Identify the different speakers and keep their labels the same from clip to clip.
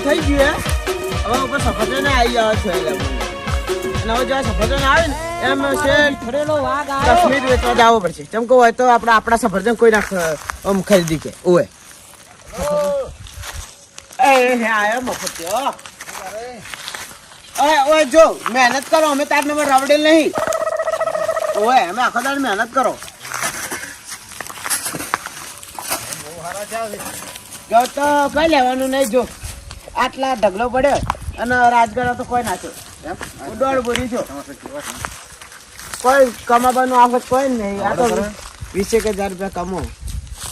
Speaker 1: થઈ ગયું હવે ઉપર સફરજન આવી જાય છે અને હવે જો સફરજન આવે ને એમ છે
Speaker 2: ફરેલો વાઘ
Speaker 1: 10
Speaker 2: આવ્યો.
Speaker 1: મિનિટ વેચવા જવું પડશે જેમ કે હોય તો આપણા સફરજન કોઈ ના ખરીદી કે ઓય આયો મફત ઓય જો મહેનત કરો અમે તાર નંબર રાવડેલ નહીં ઓય અમે આખો દાડ મહેનત કરો જો તો કઈ લેવાનું નહીં જો આટલા ઢગલો પડ્યો અને રાજગઢ તો કોઈ નાખ્યો દોડ બોરી છો કોઈ કમાવાનું આફત કોઈ નહીં આ તો 20,000 રૂપિયા કમો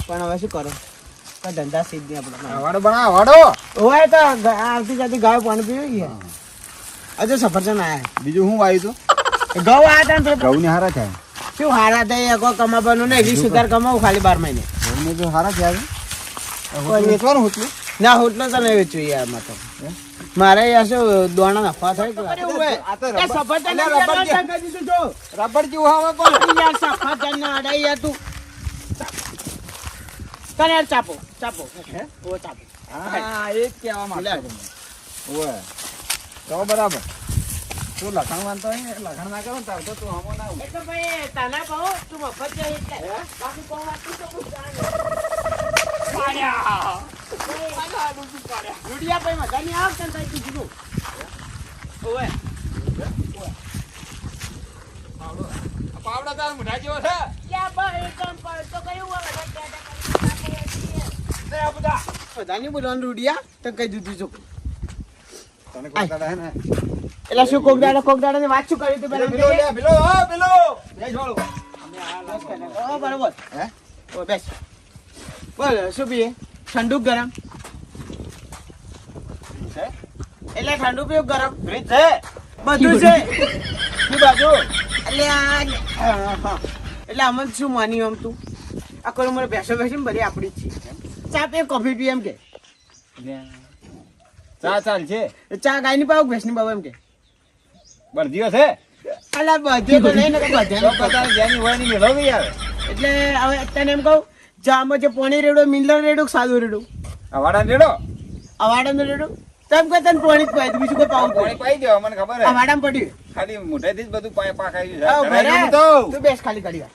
Speaker 1: પણ હવે શું કરો કોઈ ધંધા સીધ નહીં આપણે
Speaker 3: વાડો બનાવ વાડો
Speaker 1: હોય તો આવતી જતી ગાય પાણી પીવી ગયા હજુ સફરજન આયા
Speaker 3: બીજું શું વાવ્યું તું
Speaker 1: ઘઉં આયા હતા ને
Speaker 3: ઘઉં ને હારા થાય
Speaker 1: શું હારા થાય કોઈ કમાવાનું નહીં 20,000 કમાવું ખાલી 12 મહિને
Speaker 3: ઘઉં ને તો હારા થયા વેચવાનું હતું
Speaker 1: ના હોટલો તો નહીં વેચ્યું યાર માં તો મારે યાર શું દોણા નાખવા થાય કે સફરજન
Speaker 3: રબડ જેવું હવે પણ
Speaker 1: યાર સફરજન ના અડાઈ યાર તું તને યાર ચાપો હે ઓ ચાપો
Speaker 3: હા એ જ કહેવા માંગતો ઓય તો બરાબર તું લખણ વાંધો હોય ને લખણ ના કરો ને તાર તો તું હમો ના
Speaker 1: એ તો ભાઈ તાના કહો તું મફત જાય એટલે બાકી કહો વાત તું તો પાડ્યા ગુડિયા ભાઈ મજા નહીં આવતા ને તારી કીધું ઓય
Speaker 3: પાવડા તાર મુઠા જેવો છે
Speaker 1: ક્યાં ભાઈ કામ પર તો કયું હોય બધા નહીં બોલવાનું રૂડિયા તો કઈ દીધું છું
Speaker 3: તને કોઈ દાડા હે ને
Speaker 1: એટલે શું કોકદાડા ને વાત શું કરી તું
Speaker 3: પેલો લે પેલો હા પેલો બે છોડો
Speaker 1: બરોબર
Speaker 3: હે
Speaker 1: ઓ બેસ બોલ શું પીએ ઠંડુ ગરમ
Speaker 3: છે
Speaker 1: એટલે ઠંડુ પીવું ગરમ
Speaker 3: ફ્રીજ છે
Speaker 1: બધું છે
Speaker 3: શું બાજુ
Speaker 1: એટલે એટલે આમ શું માની આમ તું આ કોઈ મને બેસો બેસીને બધી આપણી જ છે ચા પીએ કોફી પીએ એમ કે
Speaker 3: ચા ચાલ છે
Speaker 1: ચા ગાયની પાવ ભેંસની પાવ એમ કે
Speaker 3: બરજીઓ છે
Speaker 1: અલા બધે તો નહીં ને
Speaker 3: તો
Speaker 1: બધે
Speaker 3: પતા જેની હોય ની મેળો ગઈ આવે
Speaker 1: એટલે હવે તને એમ કહું જામાં જે પોણી રેડો મિનરલ રેડો કે સાદું રેડો
Speaker 3: આ વાડા રેડો
Speaker 1: અવાડાનું રેડો તેમ કે તને પોણી જ પાય બીજું કોઈ પાવું
Speaker 3: પાણી પાઈ દેવા મને ખબર હે
Speaker 1: અવાડામાં પડ્યું
Speaker 3: ખાલી મોઢેથી જ બધું પાકાઈ
Speaker 1: આવ
Speaker 3: ગયું
Speaker 1: ભરે.
Speaker 3: છે તો
Speaker 1: તું બેસ ખાલી કરી વાર.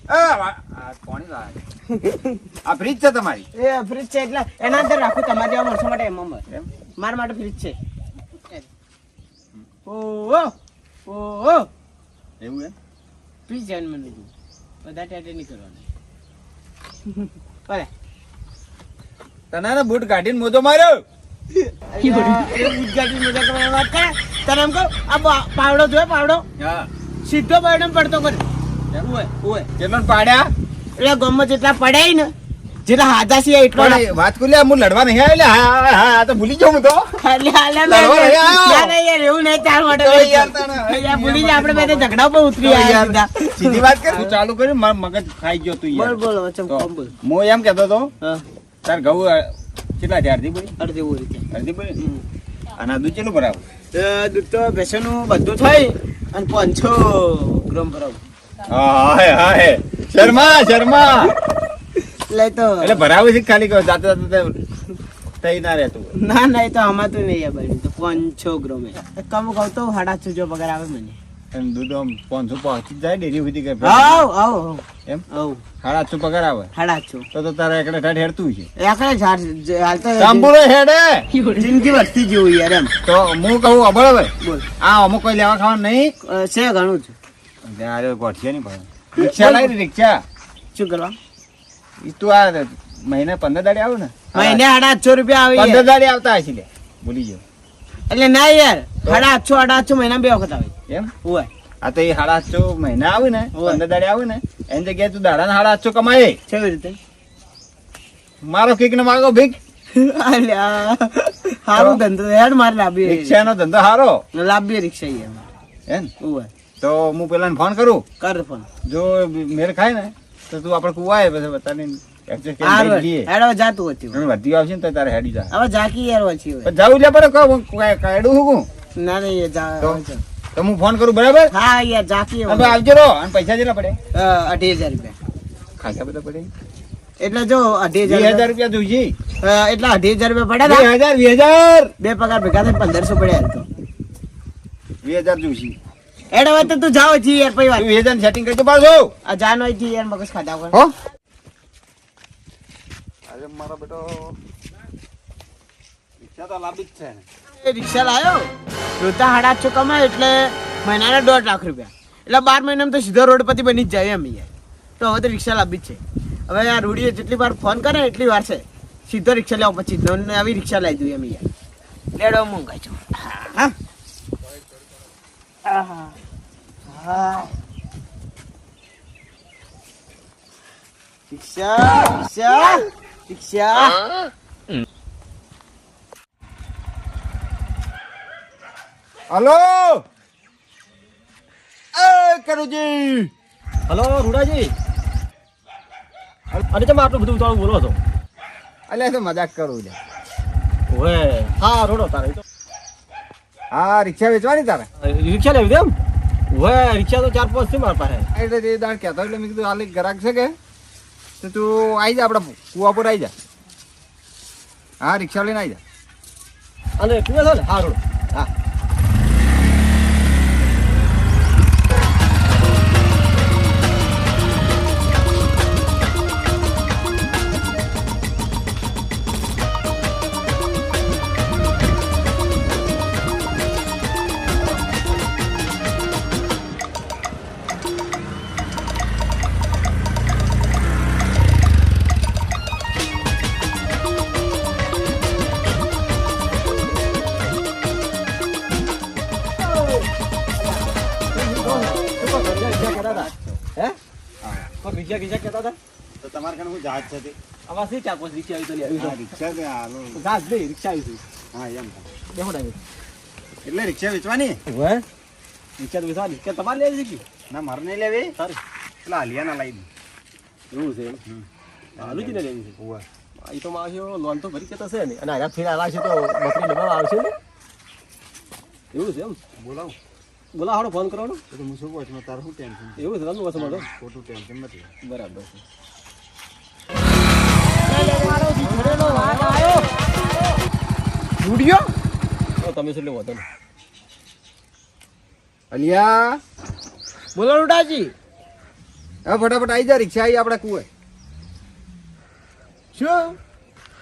Speaker 3: આ પાણી લાગે આ ફ્રીજ છે તમારી
Speaker 1: એ ફ્રીજ છે એટલે એના અંદર રાખું તમારે જેવા માણસો માટે એમ
Speaker 3: એમ
Speaker 1: મારા માટે ફ્રીજ છે ઓહો ઓહો
Speaker 3: એવું એમ
Speaker 1: ફ્રીજ છે મને કીધું. બધા ટેટે નહીં કરવાનું ભલે
Speaker 3: તને બૂટ કાઢીને મોજો માર્યો
Speaker 1: ઉદઘાટન મજા કરવાની વાત કરે તને એમ કહું આ પાવડો જોયો પાવડો
Speaker 3: હા
Speaker 1: સીધો પાવડો પડતો કરે ઓય
Speaker 3: કેટલો પાડ્યા
Speaker 1: એટલે ગમત જેટલા પડાય ને જેટલા હાથા છે એટલો
Speaker 3: પણ વાત કુલ્યા હું લડવા નહીં આવ્યો હા હા તો ભૂલી જાઉં હું તો
Speaker 1: ખાલી હાલે
Speaker 3: લડવા નહીં આવ્યો.
Speaker 1: યાર એવું નહીં તાર માટે
Speaker 3: તો યાર તને.
Speaker 1: યાર ભૂલી જા આપણે બે ઝઘડા પર ઉતરી આવ્યા સીધા.
Speaker 3: સીધી વાત કર તું ચાલુ કર્યું મારું મગજ ખાઈ ગયો તું યાર
Speaker 1: બોલ વચમ
Speaker 3: તો
Speaker 1: કોમ બોલ
Speaker 3: હું એમ કહેતો તો
Speaker 1: હા
Speaker 3: તાર ઘઉં કેટલા છે અડધી બોરી
Speaker 1: અડધી બોરી છે
Speaker 3: અડધી બોરી અને આ દૂધ કેટલું ભરાવું
Speaker 1: દૂધ તો ભેંસોનું બધું થઈ અને 500 ગ્રામ ભરાવું
Speaker 3: હાય હાય શર્મા
Speaker 1: એટલે તો
Speaker 3: એટલે ભરાવું છે કે ખાલી કહો જાતે જાતે થઈ ના રહેતું
Speaker 1: ના એ તો અમાતું નહીં યાર ભાઈ તો 500 ગ્રામ કમ કહું તો 850 જો પગાર આવે મને
Speaker 3: એમ દૂધ આમ 500 પહોંચી જાય ડેરી સુધી કે
Speaker 1: આવ
Speaker 3: એમ
Speaker 1: આવ
Speaker 3: 850 પગાર આવે
Speaker 1: 850
Speaker 3: તો તારા એકડે ઠાઠ હેડતું છે
Speaker 1: એકડે હાલ તો
Speaker 3: તાંબુરો હેડે
Speaker 1: જિંદગી વધતી જેવું યાર એમ
Speaker 3: તો હું કહું અબળ હવે
Speaker 1: બોલ
Speaker 3: આ અમુક કોઈ લેવા ખાવા નહીં
Speaker 1: છે ઘણું છે
Speaker 3: ત્યારે ગોઠિયા નહીં ભાઈ રિક્ષા લાવી રિક્ષા
Speaker 1: શું કરવા
Speaker 3: ઈ તું આ મહિને 15 દાડે આવું ને
Speaker 1: મહિને 850 રૂપિયા આવે
Speaker 3: 15 દાડે આવતા હશે લે ભૂલી ગયો
Speaker 1: એટલે ના યાર 850 મહિના બે વખત આવે
Speaker 3: એમ
Speaker 1: હોય
Speaker 3: આ તો એ 850 મહિના આવે ને
Speaker 1: ઓય.
Speaker 3: 15 દાડે આવે ને એની જગ્યાએ તું દાડા 850 કમાય
Speaker 1: કેવી રીતે
Speaker 3: મારો કીક ને માગો ભીખ
Speaker 1: અલ્યા હારું ધંધો હેડ મારે લાવી
Speaker 3: રિક્ષાનો ધંધો હારો
Speaker 1: લાવી રિક્ષા યાર
Speaker 3: એમ
Speaker 1: હોય
Speaker 3: તો હું પેલા ફોન કરું
Speaker 1: કર ફોન
Speaker 3: જો મેળ ખાય ને તો તું આપણે કુવાય પછી બતાની એડજસ્ટ કરીને
Speaker 1: હારું
Speaker 3: લઈ જઈએ
Speaker 1: હેડ હવે જાતું હતી
Speaker 3: અને વધી આવશે ને તો તારે હેડી જા
Speaker 1: હવે જાકી યાર વચ્ચે હોય
Speaker 3: પણ જાવું લે પડે કાયડું હું
Speaker 1: ના નહીં એ
Speaker 3: તો?
Speaker 1: જા
Speaker 3: તો હું ફોન કરું બરાબર
Speaker 1: હા યાર જાકી
Speaker 3: અને ભાઈ આવજો રો અને પૈસા કેટલા પડે
Speaker 1: 28000 રૂપિયા
Speaker 3: ખાસા બધા પડે
Speaker 1: એટલે જો 28000
Speaker 3: 20,000 રૂપિયા જોઈએ
Speaker 1: એટલા 2,000 રૂપિયા પડ્યા હતા.
Speaker 3: 20,000
Speaker 1: બે પગાર ભેગા થઈને 1,500 પડ્યા હાલ તો.
Speaker 3: 20,000 જોઈશે.
Speaker 1: એડ હવે તો તું જાવ છી યાર પછી વાત.
Speaker 3: 20,000 સેટિંગ કરજો પાછો.
Speaker 1: આ જાન હોય છી યાર મગજ ખાધા વગર.
Speaker 3: હો અરે મારો બેટો રિક્ષા તો લાંબી જ છે ને.
Speaker 1: એ રિક્ષા લાયો રોતા 850 કમાય એટલે મહિનાના 1.5 લાખ રૂપિયા એટલે 12 મહિનામાં તો સીધો રોડપતિ બની જ જાય એમ યાર. તો હવે તો રિક્ષા લાંબી જ છે. હવે યાર રૂડીએ જેટલી વાર ફોન કરે એટલી વાર છે સીધો રિક્ષા લેવો પછી આવી રિક્ષા લઈ દઉં એમ યાર. લેડો મંગાઈ છો. હા હા રિક્ષા રિક્ષા રિક્ષા.
Speaker 3: હલો એ કરુજી.
Speaker 2: હલો રૂડાજી, અરે તમે આટલું બધું ઉતાવળ બોલો છો?
Speaker 3: અલ્યા તો મજાક કરું છે.
Speaker 2: ઓવે હા રોડો તારે તો
Speaker 3: હા રિક્ષા વેચવાની તારે?
Speaker 2: રિક્ષા લેવી છે એમ? ઓવે રિક્ષા તો 4-5 છે મારા પાસે.
Speaker 3: એટલે તે દાડ કહેતો એટલે મેં કીધું હાલ એક ગ્રાહક છે કે તો તું આવી જા આપણા કુવા પર આવી જા. હા રિક્ષા લઈને આવી જા.
Speaker 2: અને પીવે છે ને? હા રોડો.
Speaker 3: હા
Speaker 2: રિક્ષા કહેતા હતા
Speaker 3: તો તમારે કને હું જહાજ છે તે?
Speaker 2: આમાં શી 4-5 રિક્ષા આવી તો લે
Speaker 3: હા રિક્ષા કે હાલો.
Speaker 2: ગાજ નહીં રિક્ષા આવી
Speaker 3: હા એમ
Speaker 2: બેહો ડાગે.
Speaker 3: એટલે રિક્ષા વેચવાની?
Speaker 2: ઓવે રિક્ષા તો વિચારી કે તમારે લેવી છે કે
Speaker 3: ના મારે નહીં લેવી.
Speaker 2: સારી
Speaker 3: પેલા હાલિયાના લાવી દઉં.
Speaker 2: એવું છે એમ? હાલુજીને લેવી છે?
Speaker 3: ઓવે
Speaker 2: એ તો મારો લોન તો ભરી કેતા છે ને અને આના ફેર આવ્યા છે તો બકરી લેવા આવશે ને એવું છે એમ?
Speaker 3: બોલાવું
Speaker 2: બોલા હાડો ફોન કરવાનો
Speaker 3: તો હું શું કહું છું તારું શું ટેન્શન?
Speaker 2: એવું છે તમને વસમાં તો
Speaker 3: ખોટું ટેન્શન નથી.
Speaker 2: બરાબર છે.
Speaker 1: રૂડિયો
Speaker 2: તો તમે શું લેવો હતો ને?
Speaker 3: અલિયા
Speaker 1: બોલો રૂડાજી.
Speaker 3: હા ફટાફટ આવી જા રિક્ષા આવી આપણે કુએ.
Speaker 1: શું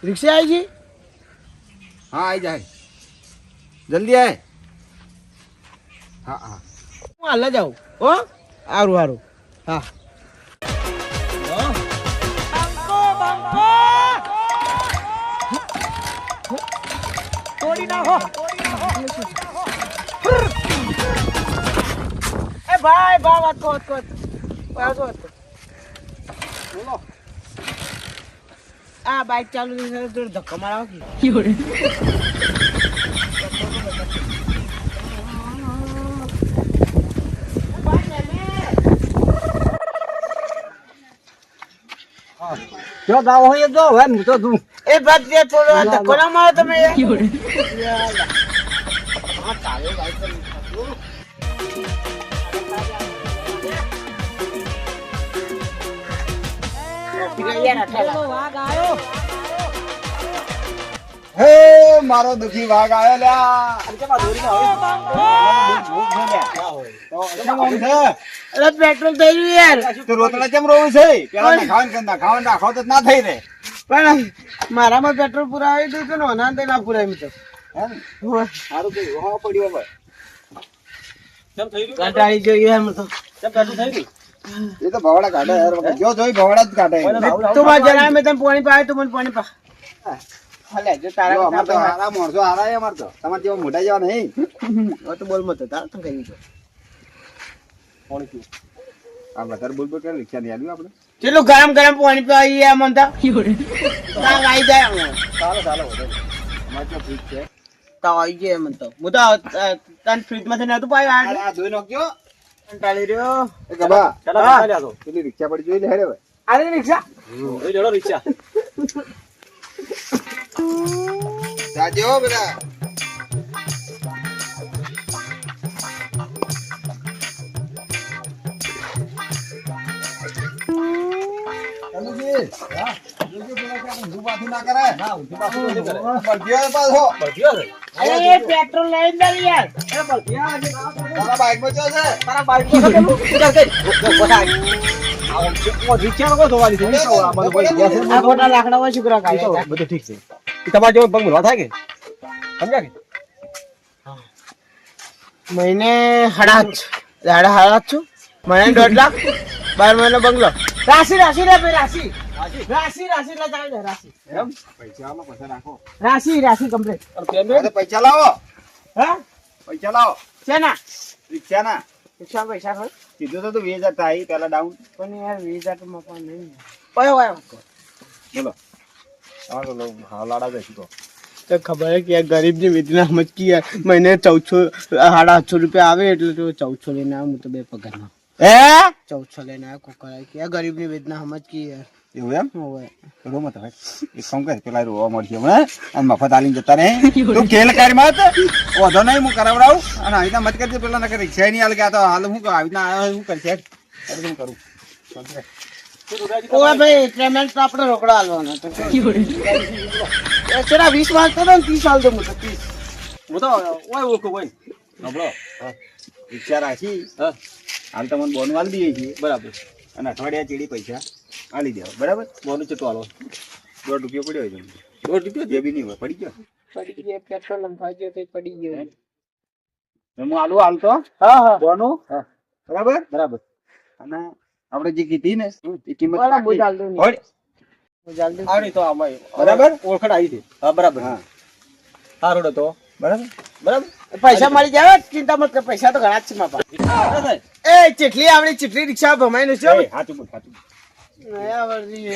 Speaker 1: રિક્ષા આવી ગઈ?
Speaker 3: હા આવી જાય જલ્દી આય. હા હા
Speaker 1: હું હાલ જાઉં હો. સારું સારું હા. તોડી નાખો. એ ભાઈ વાત કહો બોલો. આ બાઈક ચાલુ છે તો ધક્કો મારાવો કે
Speaker 2: જો ગાવ હોય તો હવે હું તો તું
Speaker 1: એ બાદ જે થોડો ધક્કો ના મારો તમે.
Speaker 3: હે મારો દુખી વાઘ આવ્યો લ્યા.
Speaker 1: અરે પેટ્રોલ થઈ ગયું યાર.
Speaker 3: તો રોતડા કેમ રોવું છે? પેલા ખાવાનું નાખો તો ના થઈ રે.
Speaker 1: પણ મારામાં પેટ્રોલ પુરાવી દીધું તો નોના તે ના પુરાવી તો
Speaker 3: સારું કર્યું. હા પડ્યો હવે.
Speaker 2: કેમ થઈ ગયું?
Speaker 1: કંટાળી જોઈએ એમ તો.
Speaker 2: કેમ પેટ્રોલ થઈ ગયું?
Speaker 3: એ તો ભવડા કાઢે યાર વખત. જો જોઈ ભવડા જ કાઢે.
Speaker 1: તું માં જરા મેં તને પાણી પાય તું મને પાણી પા. હાલે જો
Speaker 3: જો
Speaker 1: તારા
Speaker 3: અમાર તો હારા માણસો હારા છે અમાર તો. તમારે જેવા મોટા જેવા નહીં.
Speaker 1: તો બોલ મત તારા તો કહી દો.
Speaker 2: પાણી પીવું.
Speaker 3: આ વધારે બોલ બોલ કરે રિક્ષા નહીં આલ્યું આપણે.
Speaker 1: કેટલું ગરમ પાણી પાઈ યાર મન તા આવી જાય
Speaker 2: ચાલો વધો.
Speaker 3: અમારે તો ફ્રીજ છે.
Speaker 1: તો આવી જાય મન તો હું તો તને ફ્રીજ માંથી નતું પાયું
Speaker 3: આ જોઈ નાખજો.
Speaker 1: કંટાળી રહ્યો.
Speaker 3: એ ગભા
Speaker 2: ચાલો
Speaker 1: હા.
Speaker 2: ચાલ્યા તો
Speaker 3: પેલી રિક્ષા પડી જોઈ લે હેડે હવે.
Speaker 1: આરે રિક્ષા
Speaker 2: એ જડો રિક્ષા
Speaker 3: જાજો બધા. કનુજી હા જોજો પેલા ક્યાં ઊંધું પાછું ના કરે.
Speaker 2: ના ઊંધું પાછું નહીં કરે.
Speaker 3: બળદિયો પાછો.
Speaker 2: બળદિયો છે.
Speaker 1: અરે પેટ્રોલ લઈને દે યાર.
Speaker 3: તારા બાઈકમાં ચો છે.
Speaker 2: તારા બાઈકમાં છે પેલું? ઉતાર કઈ. બધા આવો રિક્ષા નો કોઈ ધોવાની છે. આ બધું કોઈ ગયા છે.
Speaker 1: આ ખોટા લાકડામાં શું કરવા
Speaker 2: ઈ તો
Speaker 1: કાઢે?
Speaker 2: બધું ઠીક છે. ઈ તમારે જેવો પગ મુલવા થાય કે સમજ્યા કે
Speaker 1: મહિને સાડા છું મહિને 1.5 લાખ 12 મહિનો બંગલો. રાશિ રે ભાઈ રાશિ એટલે ચાલે ને રાશિ.
Speaker 2: એમ
Speaker 3: પૈસા આલો પછી રાખો.
Speaker 1: રાશિ કમ્પ્લીટ.
Speaker 2: અને પેમેન્ટ
Speaker 3: હવે પૈસા લાવો.
Speaker 1: હા
Speaker 3: પૈસા લાવો.
Speaker 1: શેના
Speaker 3: રિક્ષાના.
Speaker 1: રિક્ષા પૈસા ખબર
Speaker 3: કીધું તો 20,000 થાય પેલા ડાઉન.
Speaker 1: પણ યાર 20,000 તો મફત નહીં. કયો
Speaker 3: બોલો. તમારો હાલાડા બેસી તો.
Speaker 1: તો ખબર હે કે યાર ગરીબની વેદના સમજકી યાર મહિને 1400 રૂપિયા આવે એટલે તો 1400 લઈને આવ્યો હું તો બે પગારમાં. 1400 લઈને આવ્યો કોકરા કે યાર ગરીબની વેદના સમજકી યાર.
Speaker 3: એવું એમ?
Speaker 1: હોવે.
Speaker 3: રોમ તો ભાઈ. એક કામ કર પેલા રોવા મળશે હમણાં અને મફત આલીને જતા રહે. તું ખેલ કર મત. ઓધો નહીં હું કરાવડાવું અને આવી મત કરજે પેલા નકર રિક્ષા નહીં હાલ કે આ તો હાલ હું આવી ના આવ્યો હું કરશે હું કરું.
Speaker 1: ઓય ભાઈ પેમેન્ટ તો આપણે રોકડો આલવાનો તો ચલા 20 માંગતો તો ને 30 આલ દો હું તો 30.
Speaker 2: હું તો ઓય ઓકો હોય
Speaker 3: સાંભળો રિક્ષા રાખી
Speaker 2: હા
Speaker 3: હાલ તમને બોન વાલી દઈએ છીએ
Speaker 2: બરાબર
Speaker 3: અને અઠવાડિયા ચીડી પૈસા આલી દેવા બરાબર.
Speaker 2: મોનું ચટો આલો
Speaker 3: ₹1.5 પડ્યો હોય તમને.
Speaker 2: ₹1
Speaker 3: જે બી નહીં હોય પડી ગયો.
Speaker 1: પડી ગયો પેટ્રોલ લંફાઈ ગયો તો પડી ગયો.
Speaker 3: હું આલુ હાલતો
Speaker 1: હા
Speaker 3: બોનું
Speaker 2: હા
Speaker 3: બરાબર.
Speaker 2: બરાબર
Speaker 3: અને આપણે જે કીધી ને એ કિંમત
Speaker 1: વાલા
Speaker 3: નાખી.
Speaker 1: બોજાલ દો
Speaker 3: હોય.
Speaker 1: બોજાલ દો
Speaker 2: આવડી તો આમાં
Speaker 3: બરાબર?
Speaker 2: ઓળખણ આવી છે હા બરાબર
Speaker 3: હા
Speaker 2: સારો તો
Speaker 3: બરાબર.
Speaker 2: બરાબર
Speaker 1: પૈસા મળી જાય ચિંતા મત કર પૈસા તો ઘણા જ છે માપા. એ ચેટલી આવડી ચેટલી રિક્ષા ભમાઈ નો છે
Speaker 3: એ હાચું બોલ હાચું.
Speaker 1: નયા આવડતી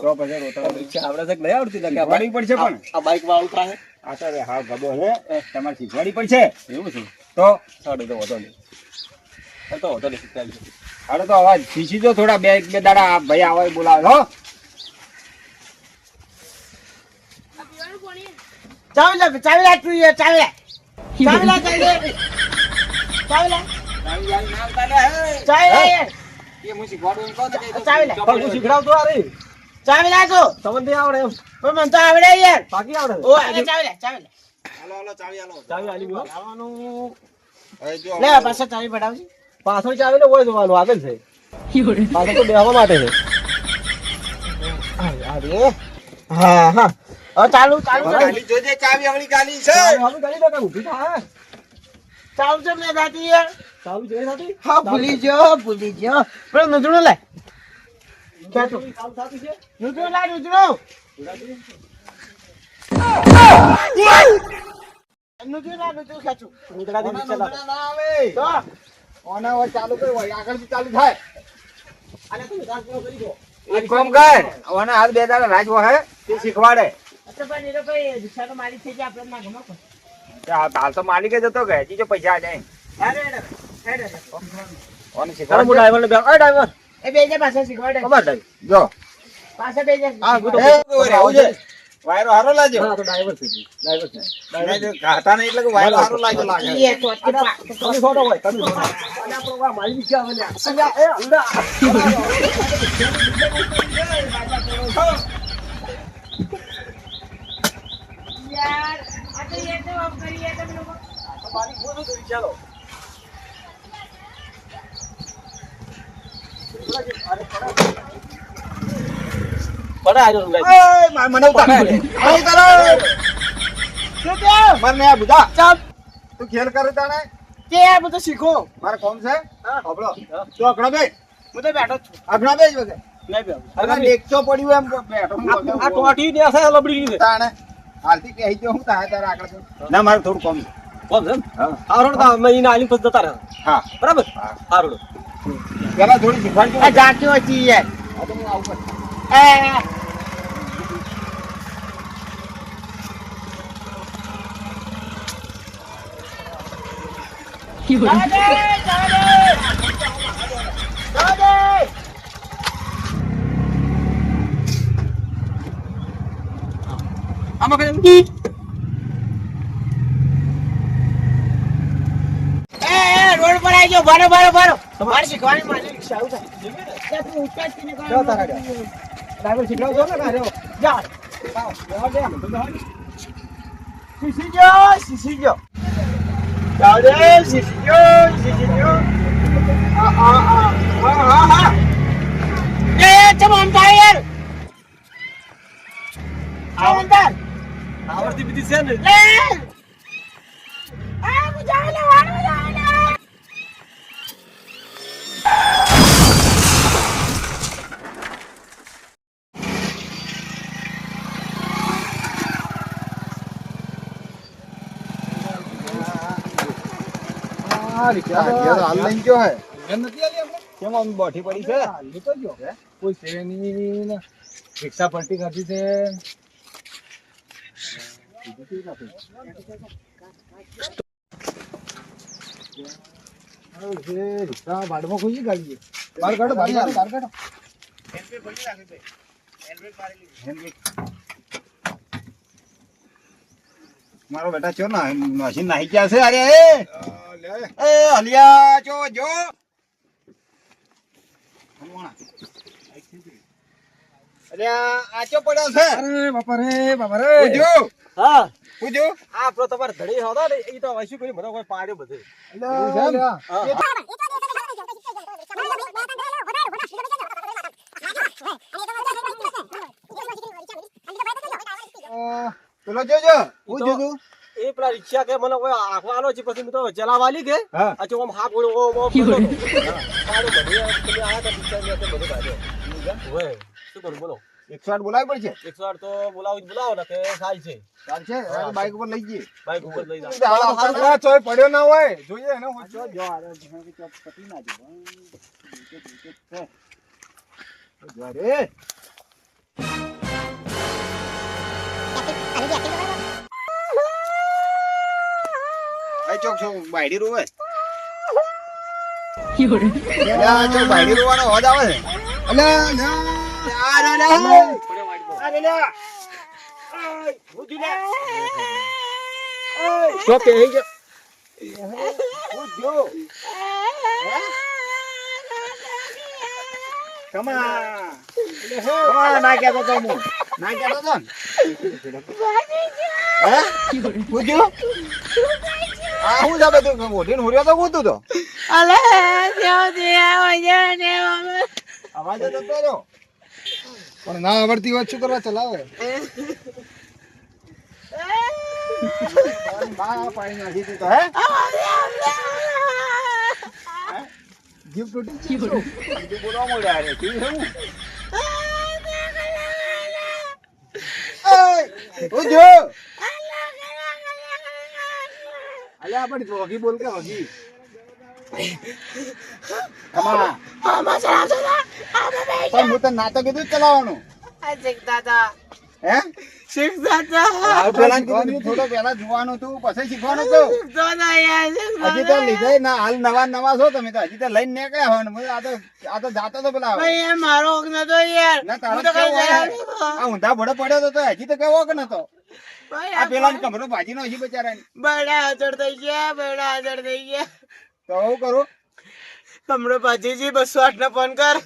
Speaker 3: તો પછી રોતડા
Speaker 2: રિક્ષા આવડે છે કે નહીં આવડતી કે
Speaker 3: શીખવાડવી પડશે પણ.
Speaker 2: આ બાઈક વાળું થાય
Speaker 3: આ તો રે હાવ ગબો છે તમારે શીખવાડી પડશે
Speaker 2: એવું છે
Speaker 3: તો
Speaker 2: સાડું તો વધો નહીં તો વધો નહીં શીખતા
Speaker 3: હાલો તો અવાજ શીખી જો થોડા બે દાડા આ ભાઈ આવે બોલાવે હો.
Speaker 1: ચાવી લા તું યાર ચાવી લા ચાવી લા ચાવી લા યાર
Speaker 3: એ હું શીખવાડું એમ કહો તો કે
Speaker 1: ચાવી લે.
Speaker 2: પણ હું શીખડાવતો આ રે
Speaker 1: ચાવી લા તો
Speaker 2: તમને આવડે એમ
Speaker 1: પણ મને તો આવડે યાર.
Speaker 2: બાકી આવડે
Speaker 1: ઓ ચાવી લે
Speaker 3: હાલો ચાવી હાલો.
Speaker 2: ચાવી આલી ગયો
Speaker 1: આવવાનું
Speaker 3: હવે જો
Speaker 1: લે પાછા ચાવી પડાવજી.
Speaker 2: પાછળ ચાવી ને હોય જોવાનું આગળ છે પાછળ તો બેહવા માટે છે
Speaker 1: અરે હા હા હવે ચાલુ
Speaker 3: ગાલી જોજે ચાવી આવડી ગાલી છે.
Speaker 2: ચાવી કરી દે કે ઊભી થાય
Speaker 1: ચાલુ છે ને દાદી યાર.
Speaker 2: ચાવી જોઈ નથી
Speaker 1: હા ભૂલી ગયો પણ નુજણો લે ખેંચો
Speaker 2: ચાલુ થતી છે
Speaker 1: નુજણો લા નુજણો ખેંચો
Speaker 2: ઉતરાથી નીચે લાવો.
Speaker 3: ના આવે
Speaker 1: તો
Speaker 3: ઓના હવે ચાલુ કર હોય આગળથી ચાલુ થાય.
Speaker 2: આને તું રાજ પૂરો કરી દો
Speaker 3: એક કામ કર ઓના હાથ બે દાડા રાજવો હે તે શીખવાડે.
Speaker 1: અચ્છા પણ એ તો ભાઈ રિક્ષા તો મારી થઈ જાય આપણે ના ગમો
Speaker 3: હાલ તો માલિક જ હતો કે હજી જો પૈસા આ જાય
Speaker 1: હેડ
Speaker 3: ઓને
Speaker 2: ચાલો હું
Speaker 3: શીખવાડે.
Speaker 2: ડ્રાઈવરને બે આ ડ્રાઈવર
Speaker 1: એ બે જે પાછા શીખવાડે
Speaker 2: અમાર ડ્રાઈવર
Speaker 3: જો
Speaker 1: પાછા બે જે
Speaker 2: હા ગુડ
Speaker 3: એ રહેવું છે વાયરો હારો લાગ્યો.
Speaker 2: હા તો ડ્રાઈવર છે ડ્રાઈવર છે
Speaker 3: નહીં તો ઘાટા નહીં એટલે કે વાયરો હારો લાગ્યો લાગે.
Speaker 1: એ તો
Speaker 2: તમે છોડો હોય તમે છોડો અને આપણો આ મારી દીકરા બન્યા અહીંયા એ અંડા
Speaker 1: યાર આ તો એ તો આમ કરીએ તમે લોકો
Speaker 2: મારી બોલો તો ચાલો પડા આજો ગાઈ
Speaker 3: મને ઉતારે. આવું કરો.
Speaker 1: શું કે
Speaker 3: મને આ બુધા
Speaker 1: ચાપ
Speaker 3: તું ખેલ કરે તાણે
Speaker 1: કે યાર બધું શીખો
Speaker 3: મારે કોમ છે
Speaker 1: હા.
Speaker 3: હોબળો તું અકડો બે
Speaker 1: હું તો બેઠો જ છું
Speaker 3: અકડો બે જ વગે
Speaker 1: નહીં બેઠો
Speaker 3: અરે લેકચો પડ્યું એમ બેઠો હું વગે.
Speaker 2: આ ટોટી ને છે લબડી ગઈ
Speaker 3: તાણે હાલથી કહી દો હું તારે તારે આગળ છું. ના મારે થોડું કોમ છે.
Speaker 2: કોમ છે
Speaker 3: હા
Speaker 2: હારોડ તા મે ઈને આલી પછી જતા રહે
Speaker 3: હા
Speaker 2: બરાબર
Speaker 3: હા.
Speaker 2: હારોડ
Speaker 3: પેલા થોડી શીખવાડજો.
Speaker 1: આ જાતી હતી યાર
Speaker 3: આ તો હું આવું કરું.
Speaker 1: એ
Speaker 2: આમાં કઈ
Speaker 1: રોડ પર આવી જાઓ બારો મારે શીખવાની મારી રિક્ષા આવું થાય તું ઉઠા જ ને
Speaker 2: ડ્રાઈવર શીખડાવજો ને જા
Speaker 1: શીશી ગયો ચાલે શીશી ગયો હા એ ચમ અંતા યાર આવંતા
Speaker 2: આવડતી બીજી છે ને
Speaker 1: લે આ મુજાલે વાળો
Speaker 3: કેમ આમ બોઠી પડી છે
Speaker 2: કોઈ છે નહીં ને રિક્ષા પલટી કરતી છે રિક્ષા ભાડમાં ખોઈ ગાડી બહાર કાઢો બહાર કાઢો
Speaker 3: મારો બેટા ચો ના મશીન નાહી ગયા છે અરે એ હલિયા ચો જો અરે આ ચો પડ્યો છે
Speaker 2: અરે બાપા રે
Speaker 3: પૂજો
Speaker 1: હા
Speaker 3: પૂજો
Speaker 2: આ આપણો તમારે ધડી હતો ને એ તો વૈશું કરી મને કોઈ પાડ્યો બધે
Speaker 3: પેલો જોજો પૂજો તું
Speaker 2: એ પેલા રિક્ષા કે મને કોઈ આખવાનો છે પછી મેં તો ચલાવવાની કે
Speaker 3: હા.
Speaker 2: આ આમ હાથ ઓળો ઓમ કરતો હતો. પાડ્યો બધે તમે આયા તા રિક્ષા ને બધે કાઢ્યો ઓય શું કરું બોલો
Speaker 3: 108 બોલાવી પડશે
Speaker 2: 108 તો બોલાવો ને કે સાલ છે
Speaker 3: ચાલશે હવે બાઈક ઉપર લઈ જઈએ
Speaker 2: બાઈક ઉપર લઈ જાઓ
Speaker 3: ચોય પડ્યો ના હોય જોઈએ ને જો પતી ના જો અરે આ ચોક છો બાયડી રોવે યા ચોક બાયડી રોવાનો અવાજ આવે છે અલ્યા
Speaker 2: તો કે હે જો
Speaker 3: ના કહેતો તો હું ના કહેતો તો ને હે પૂછ્યું આ હું જાબે તું મોઢીને હુર્યો તો કૂતું તો
Speaker 1: અલે દેવ દેવ જને
Speaker 3: અવાજ તો કર્યો
Speaker 2: પણ ના આવડતી વાત શું કરવા ચલાવે
Speaker 3: બા પાણી નાખી દીધો હે
Speaker 2: જીવ તૂટી ગયો
Speaker 3: બીજું બોલવા મળ્યા રે કેવી હું ઉજો અલ્યા આપણી રોગી બોલ કે હોગી કમા પણ હું તો નાટક કીધું ચલાવવાનું
Speaker 1: આ શીખતા હતા
Speaker 3: હે
Speaker 1: શીખતા હતા
Speaker 3: પેલા કીધું થોડો પેલા જોવાનું તું પછી શીખવાનું તો
Speaker 1: શીખતા હતા યાર
Speaker 3: હજી તો લીધે ના હાલ નવા છો તમે તો હજી તો લઈને નીકળ્યા હોય ને આ તો જાતો તો પેલા
Speaker 1: ભાઈ એ મારો ઓક નતો યાર
Speaker 3: ના
Speaker 1: હું
Speaker 3: તારો
Speaker 1: તો કઈ
Speaker 3: કેવો
Speaker 1: જયા
Speaker 3: હોય? આ ઊંધા ભડે પડ્યો તો હજી તો કેવો કે નતો
Speaker 1: ભાઈ
Speaker 3: આ પેલા કમરો ભાજી નો હજી બચારા
Speaker 1: બડા હાજર થઈ ગયા
Speaker 3: તો હું કરું
Speaker 1: હમણાં ભાજીજી 208 ને ફોન કર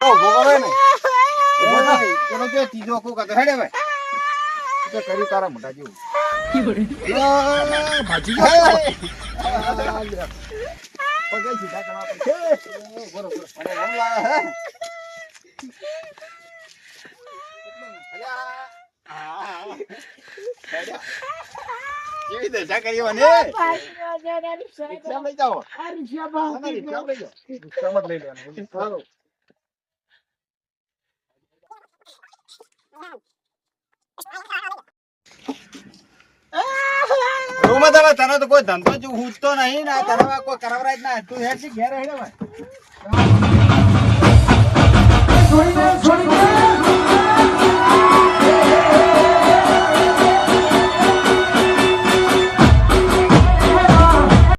Speaker 3: ઉભો કરે ને ઉભો થાય પેલો જો ત્રીજો આખું કાતો હેડે ભાઈ તો કરી તારા મોટા જેવું
Speaker 2: ભાજી
Speaker 3: પગે સીધા કરવા પડશે બરોબર અને રમ લાયા હે કેવી દશા કરી મને રિક્ષા લઈ જાઓ રિક્ષા લઈ જાઓ રિક્ષામાં જ લઈ લેવાનું સારું રૂમમાં તમે તને તો કોઈ ધંધો જ ઉઠતો નહીં ને તને કોઈ કરાવરાય જ ના તું હેડ ઘેર હેડે ભાઈ